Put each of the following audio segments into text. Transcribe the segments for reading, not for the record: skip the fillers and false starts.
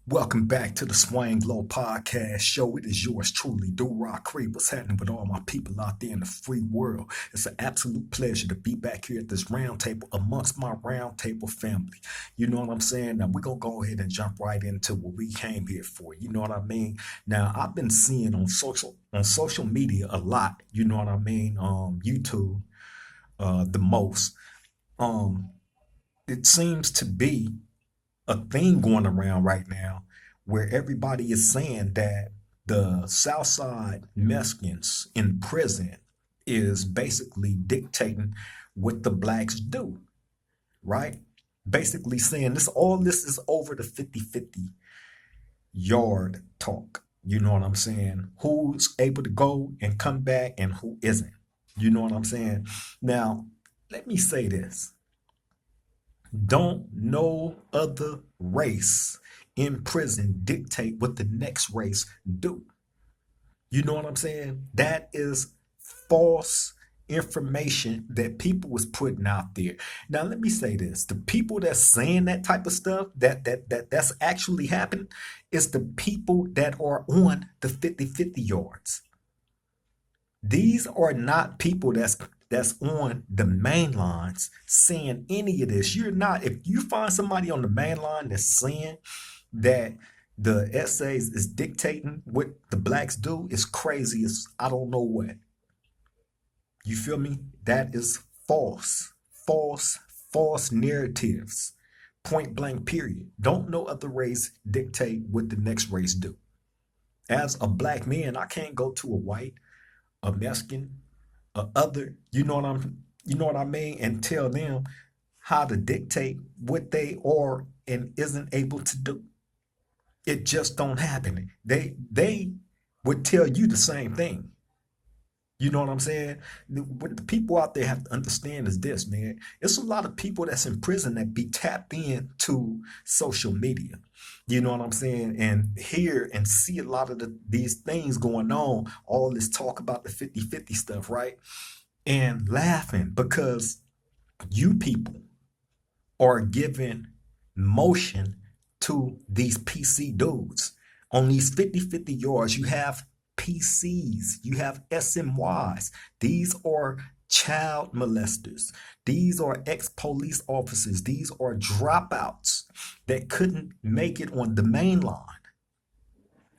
Welcome back to the Swang Low Podcast Show. It is yours truly, Do Rock Cree. What's happening with all my people out there in the free world? It's an absolute pleasure to be back here at this round table amongst my round table family. You know what I'm saying? Now we're gonna go ahead and jump right into what we came here for. You know what I mean? Now I've been seeing on social media a lot, you know what I mean? YouTube the most. Um it seems to be a thing going around right now where everybody is saying that the Southside Mexicans in prison is basically dictating what the blacks do, right? Basically saying this is over the 50-50 yard talk. You know what I'm saying? Who's able to go and come back and who isn't. You know what I'm saying? Now, let me say this. Don't no other race in prison dictate what the next race do. You know what I'm saying? That is false information that people was putting out there. Now let me say this. The people that's saying that type of stuff that's actually happening is the people that are on the 50-50 yards. These are not people that's on the main lines saying any of this. You're not, if you find somebody on the main line that's saying that the essays is dictating what the blacks do, is crazy as I don't know what. You feel me? That is false. False, false narratives. Point blank, period. Don't no other race dictate what the next race do. As a black man, I can't go to a white, a Mexican, a other, you know what I mean, and tell them how to dictate what they are and isn't able to do. It just don't happen. They would tell you the same thing. You know what I'm saying? What the people out there have to understand is this, man. It's a lot of people that's in prison that be tapped into social media. You know what I'm saying? And hear and see a lot of these things going on, all this talk about the 50-50 stuff, right? And laughing because you people are giving motion to these PC dudes. On these 50-50 yards, you have PCs, you have SMYs. These are child molesters. These are ex-police officers. These are dropouts that couldn't make it on the main line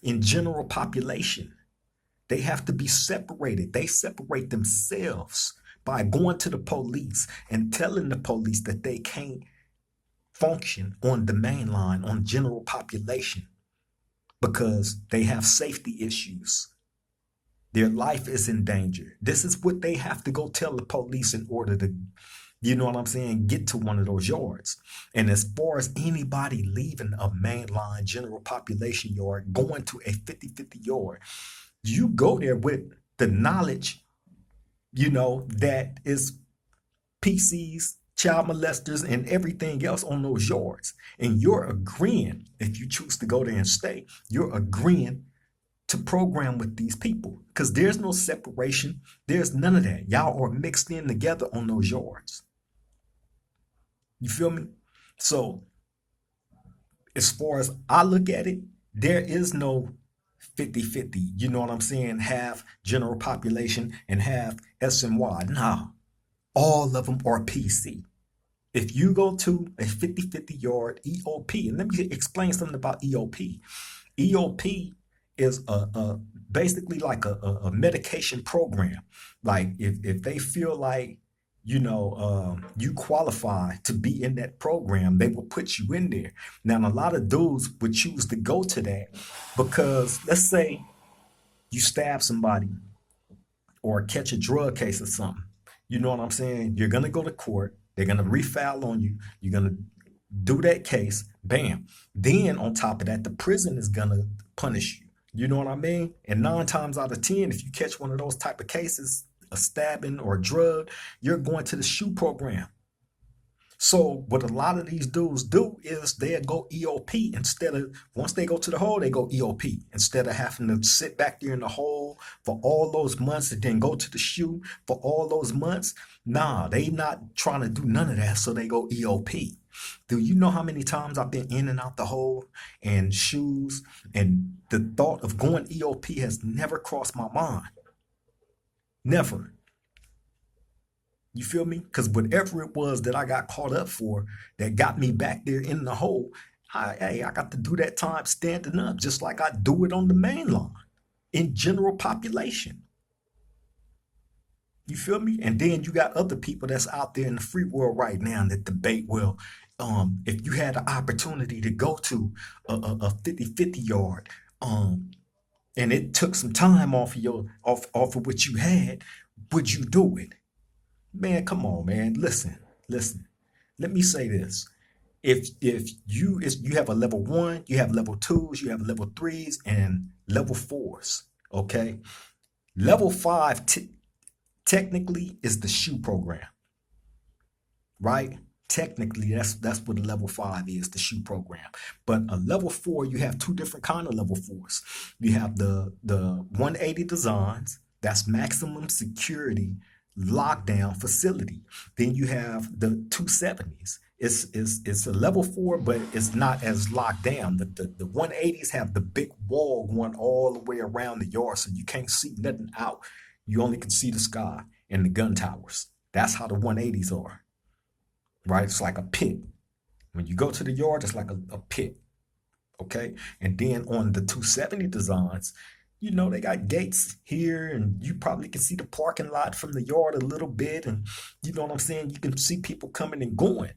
in general population. They have to be separated. They separate themselves by going to the police and telling the police that they can't function on the main line, on general population, because they have safety issues. Their life is in danger. This is what they have to go tell the police in order to, you know what I'm saying, get to one of those yards. And as far as anybody leaving a mainline general population yard, going to a 50-50 yard, you go there with the knowledge, that is PCs, child molesters, and everything else on those yards. And you're agreeing, if you choose to go there and stay, you're agreeing to program with these people because there's no separation. There's none of that. Y'all are mixed in together on those yards. You feel me? So, as far as I look at it, there is no 50-50. You know what I'm saying? Half general population and half SMY. Nah, all of them are PC. If you go to a 50-50 yard EOP, and let me explain something about EOP. EOP is basically like a medication program. Like if they feel like, you qualify to be in that program, they will put you in there. Now, a lot of dudes would choose to go to that because let's say you stab somebody or catch a drug case or something. You know what I'm saying? You're going to go to court. They're going to refile on you. You're going to do that case. Bam. Then on top of that, the prison is going to punish you. You know what I mean? And 9 times out of 10, if you catch one of those type of cases, a stabbing or a drug, you're going to the SHU program. So what a lot of these dudes do is they'll go EOP instead of, once they go to the hole, they go EOP instead of having to sit back there in the hole for all those months and then go to the SHU for all those months. Nah, they not trying to do none of that, so they go EOP. Do you know how many times I've been in and out the hole and shoes, and the thought of going EOP has never crossed my mind? Never. You feel me? Because whatever it was that I got caught up for that got me back there in the hole, I got to do that time standing up just like I do it on the main line in general population. You feel me? And then you got other people that's out there in the free world right now that debate, well, if you had the opportunity to go to a 50-50 yard, and it took some time off of what you had, would you do it? Man, come on, man. Listen. Let me say this. If you have a level 1, you have level 2s, you have level 3s, and level 4s. Okay. Level 5 technically is the shoe program, right? Technically, that's what a level 5 is, the shoe program. But a level 4, you have two different kind of level 4s. You have the 180 designs, that's maximum security lockdown facility. Then you have the 270s. It's a level 4, but it's not as locked down. The 180s have the big wall going all the way around the yard, so you can't see nothing out. You only can see the sky and the gun towers. That's how the 180s are, right? It's like a pit. When you go to the yard, it's like a pit, okay? And then on the 270 designs, you know, they got gates here, and you probably can see the parking lot from the yard a little bit, and you know what I'm saying? You can see people coming and going.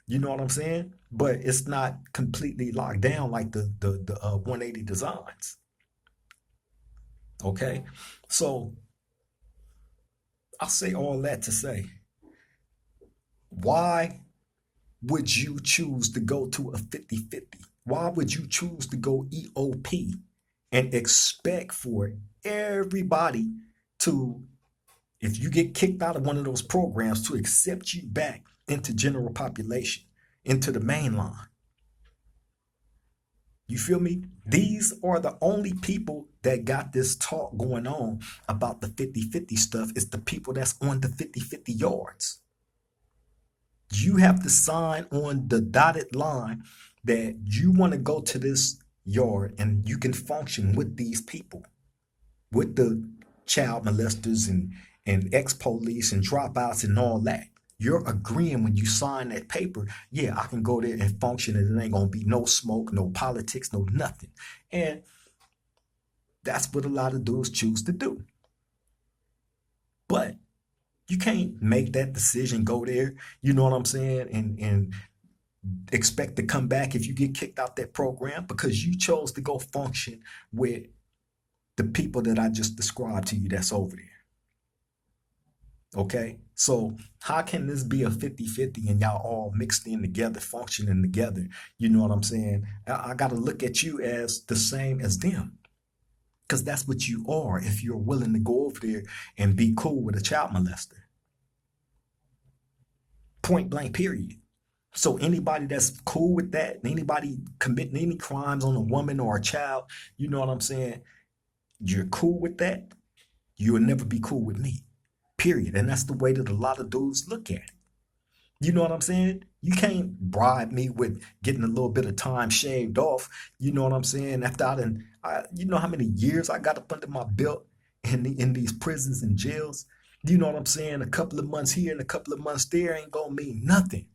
You know what I'm saying? But it's not completely locked down like the 180 designs. Okay? So I'll say all that to say, why would you choose to go to a 50-50? Why would you choose to go EOP and expect for everybody to, if you get kicked out of one of those programs, to accept you back into general population, into the main line? You feel me? These are the only people that got this talk going on about the 50-50 stuff. Is the people that's on the 50-50 yards. You have to sign on the dotted line that you want to go to this yard and you can function with these people, with the child molesters and ex-police and dropouts and all that. You're agreeing when you sign that paper, yeah, I can go there and function, and it ain't going to be no smoke, no politics, no nothing. And that's what a lot of dudes choose to do. But you can't make that decision, go there, you know what I'm saying, and expect to come back if you get kicked out that program, because you chose to go function with the people that I just described to you that's over there. Okay, so how can this be a 50-50 and y'all all mixed in together, functioning together? You know what I'm saying? I got to look at you as the same as them, because that's what you are if you're willing to go over there and be cool with a child molester. Point blank, period. So anybody that's cool with that, anybody committing any crimes on a woman or a child, you know what I'm saying? You're cool with that, you will never be cool with me. Period. And that's the way that a lot of dudes look at it. You know what I'm saying? You can't bribe me with getting a little bit of time shaved off. You know what I'm saying? After you know how many years I got up under my belt in these prisons and jails? You know what I'm saying? A couple of months here and a couple of months there ain't gonna mean nothing.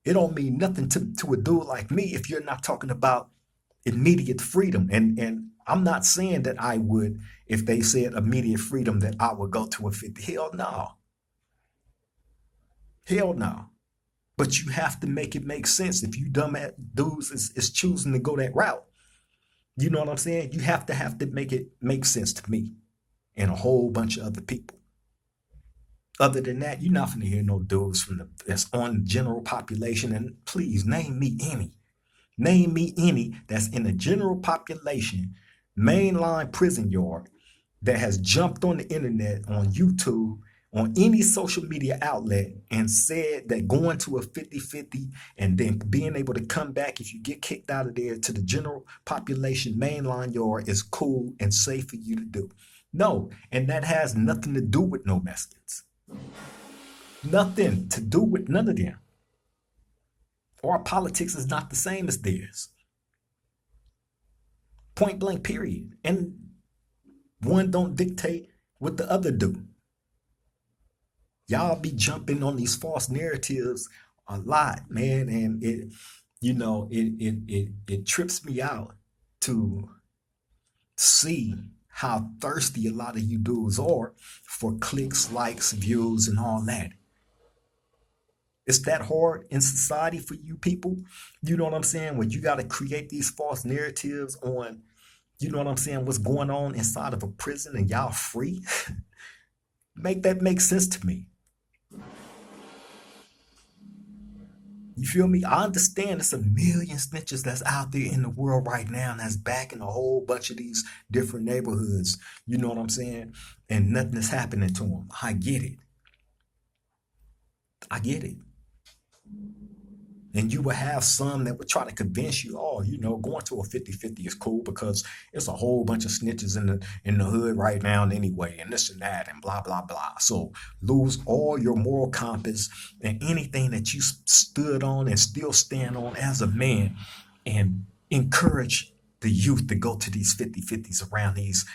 It don't mean nothing to a dude like me if you're not talking about immediate freedom. And I'm not saying that I would, if they said immediate freedom, that I would go to a 50. Hell no. Hell no. But you have to make it make sense. If you dumb dudes is choosing to go that route, you know what I'm saying? You have to make it make sense to me and a whole bunch of other people. Other than that, you're not going to hear no dudes that's on general population. And please name me any. Name me any that's in the general population mainline prison yard that has jumped on the internet, on YouTube, on any social media outlet, and said that going to a 50-50 and then being able to come back if you get kicked out of there to the general population mainline yard is cool and safe for you to do. No, and that has nothing to do with no Mexicans. Nothing to do with none of them. Our politics is not the same as theirs. Point blank, period. And one don't dictate what the other do. Y'all be jumping on these false narratives a lot, man, and it trips me out to see how thirsty a lot of you dudes are for clicks, likes, views, and all that. It's that hard in society for you people. You know what I'm saying? When you got to create these false narratives on, you know what I'm saying, what's going on inside of a prison and y'all free. Make that make sense to me. You feel me? I understand it's a million snitches that's out there in the world right now and that's backing a whole bunch of these different neighborhoods. You know what I'm saying? And nothing is happening to them. I get it. I get it. And you will have some that would try to convince you, oh, going to a 50-50 is cool because it's a whole bunch of snitches in the hood right now anyway, and this and that, and blah, blah, blah. So lose all your moral compass and anything that you stood on and still stand on as a man, and encourage the youth to go to these 50-50s around these,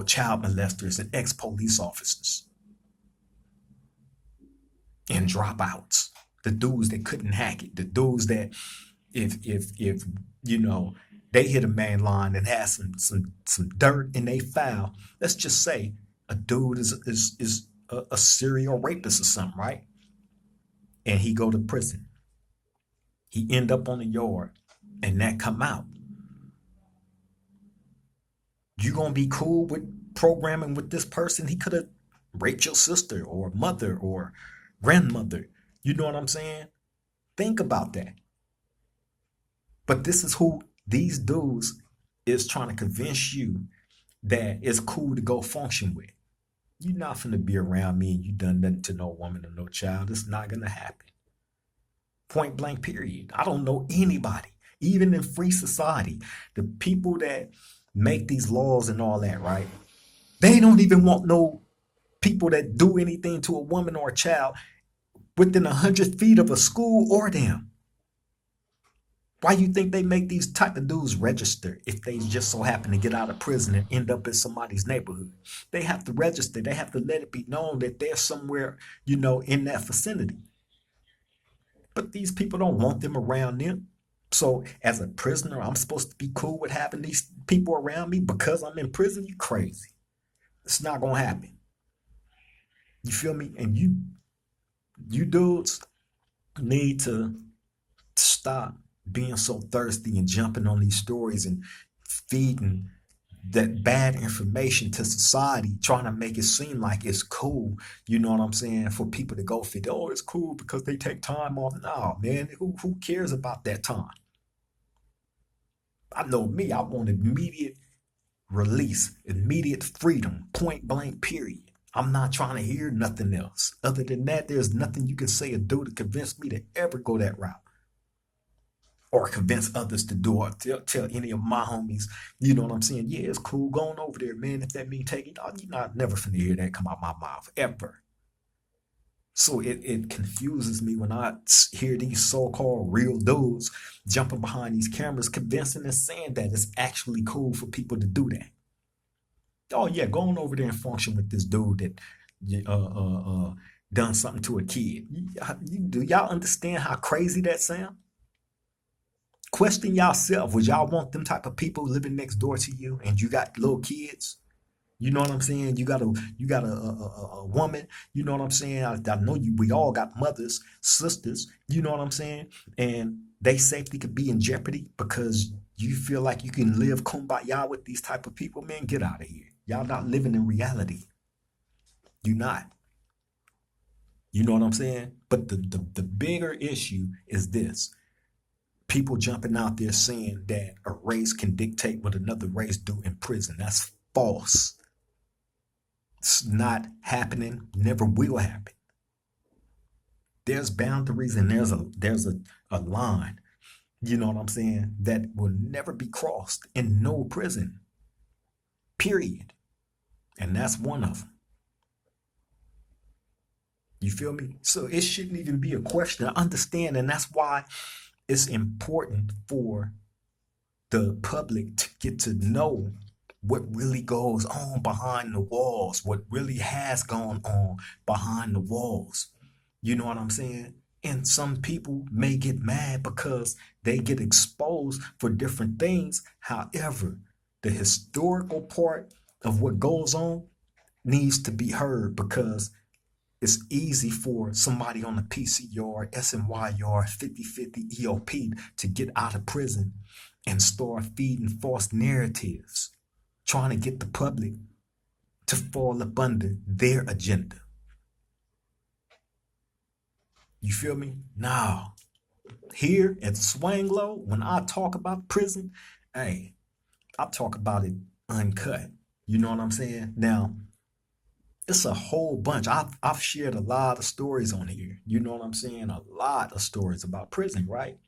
child molesters and ex-police officers and dropouts. The dudes that couldn't hack it, the dudes that if they hit a main line and had some dirt in they file, let's just say a dude is a serial rapist or something, right? And he go to prison. He end up on the yard and that come out. You gonna be cool with programming with this person? He could have raped your sister or mother or grandmother. You know what I'm saying? Think about that. But this is who these dudes is trying to convince you that it's cool to go function with. You're not finna be around me and you done nothing to no woman or no child. It's not gonna happen. Point blank, period. I don't know anybody, even in free society, the people that make these laws and all that, right? They don't even want no people that do anything to a woman or a child within 100 feet of a school or them. Why you think they make these type of dudes register if they just so happen to get out of prison and end up in somebody's neighborhood? They have to register. They have to let it be known that they're somewhere, in that vicinity. But these people don't want them around them. So as a prisoner, I'm supposed to be cool with having these people around me because I'm in prison? You crazy. It's not going to happen. You feel me? And you dudes need to stop being so thirsty and jumping on these stories and feeding that bad information to society, trying to make it seem like it's cool, you know what I'm saying, for people to go fit. Oh, it's cool because they take time off. No, man, who cares about that time? I know me, I want immediate release, immediate freedom, point blank, period. I'm not trying to hear nothing else. Other than that, there's nothing you can say or do to convince me to ever go that route. Or convince others to do it. Tell any of my homies, you know what I'm saying? Yeah, it's cool going over there, man. If that mean taking, you're not never finna hear that come out my mouth, ever. So it confuses me when I hear these so-called real dudes jumping behind these cameras, convincing and saying that it's actually cool for people to do that. Oh yeah, go on over there and function with this dude that done something to a kid. Do y'all understand how crazy that sounds? Question yourself. Would y'all want them type of people living next door to you and you got little kids? You know what I'm saying? You got a woman. You know what I'm saying? I know we all got mothers, sisters. You know what I'm saying? And they safety could be in jeopardy because you feel like you can live kumbaya with these type of people. Man, get out of here. Y'all not living in reality. You not. You know what I'm saying? But the bigger issue is this. People jumping out there saying that a race can dictate what another race do in prison. That's false. It's not happening, never will happen. There's boundaries and there's a line, you know what I'm saying, that will never be crossed in no prison, period. And that's one of them. You feel me? So it shouldn't even be a question. I understand, and that's why it's important for the public to get to know what really goes on behind the walls, what really has gone on behind the walls. You know what I'm saying? And some people may get mad because they get exposed for different things. However, the historical part of what goes on needs to be heard, because it's easy for somebody on the PCR, SNY yard, 50/50 EOP to get out of prison and start feeding false narratives, trying to get the public to fall up under their agenda. You feel me? Now, here at Swang Low, when I talk about prison, hey, I talk about it uncut. You know what I'm saying? Now, it's a whole bunch. I've shared a lot of stories on here. You know what I'm saying? A lot of stories about prison, right?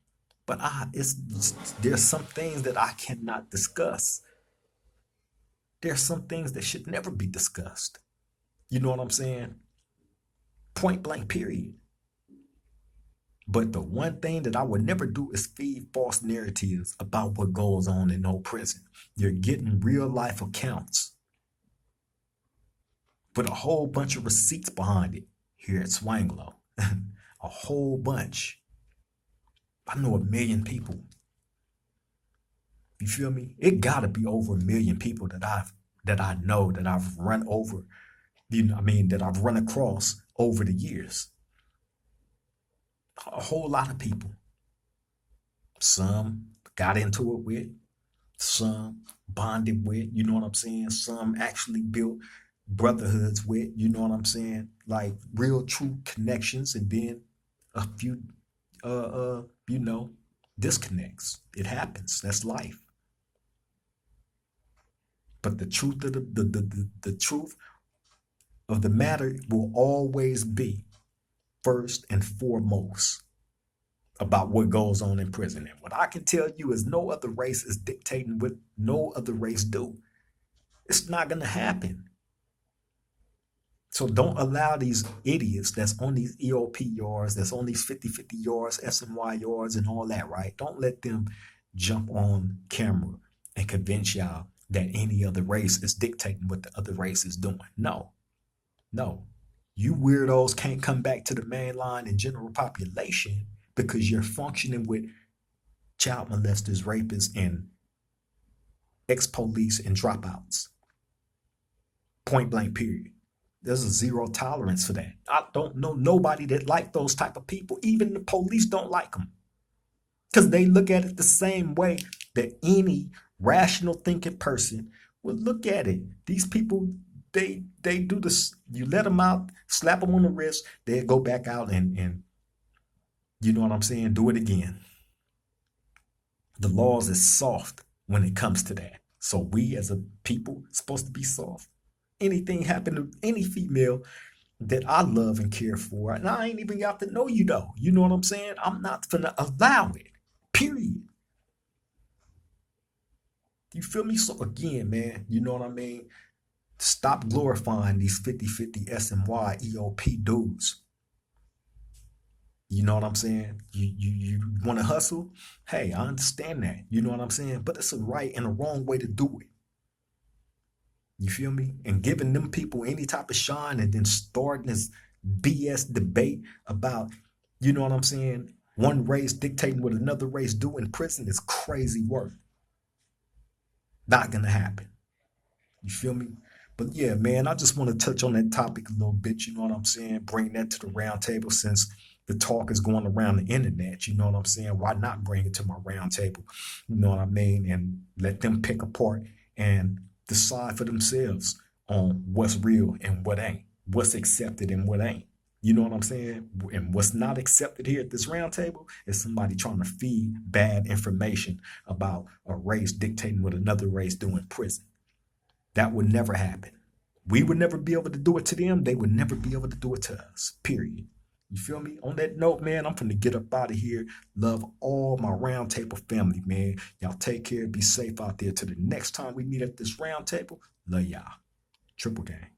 But there's some things that I cannot discuss. There's some things that should never be discussed. You know what I'm saying? Point blank, period. But the one thing that I would never do is feed false narratives about what goes on in no prison. You're getting real life accounts with a whole bunch of receipts behind it here at Swang Low. A whole bunch. I know 1 million people. You feel me? It gotta be over 1 million people that I know, that I've run over, that I've run across over the years. A whole lot of people. Some got into it with, some bonded with, you know what I'm saying? Some actually built brotherhoods with, you know what I'm saying? Like real true connections, and then a few disconnects. It happens. That's life. But the truth of the truth of the matter will always be first and foremost about what goes on in prison. And what I can tell you is no other race is dictating what no other race do. It's not going to happen. So don't allow these idiots that's on these EOP yards, that's on these 50/50 yards, SNY yards, and all that, right? Don't let them jump on camera and convince y'all that any other race is dictating what the other race is doing. No. You weirdos can't come back to the main line in general population because you're functioning with child molesters, rapists, and ex-police and dropouts. Point blank, period. There's a zero tolerance for that. I don't know nobody that like those type of people. Even the police don't like them, because they look at it the same way that any rational thinking person would look at it. These people, they do this. You let them out, slap them on the wrist, they go back out and you know what I'm saying, do it again. The laws is soft when it comes to that. So we as a people supposed to be soft. Anything happen to any female that I love and care for, and I ain't even got to know you though. You know what I'm saying? I'm not gonna allow it. Period. You feel me? So again, man, you know what I mean? Stop glorifying these 50/50 SNY EOP dudes. You know what I'm saying? You want to hustle? Hey, I understand that. You know what I'm saying? But it's a right and a wrong way to do it. You feel me? And giving them people any type of shine and then starting this BS debate about, you know what I'm saying, one race dictating what another race do in prison is crazy work. Not gonna happen. You feel me? But yeah, man, I just want to touch on that topic a little bit. You know what I'm saying? Bring that to the round table since the talk is going around the internet. You know what I'm saying? Why not bring it to my round table? You know what I mean? And let them pick apart and decide for themselves on what's real and what ain't, what's accepted and what ain't. You know what I'm saying? And what's not accepted here at this round table is somebody trying to feed bad information about a race dictating what another race do in prison. That would never happen. We would never be able to do it to them. They would never be able to do it to us, period. You feel me? On that note, man, I'm finna get up out of here. Love all my round table family, man. Y'all take care. Be safe out there. Till the next time we meet at this round table. Love y'all. Triple gang.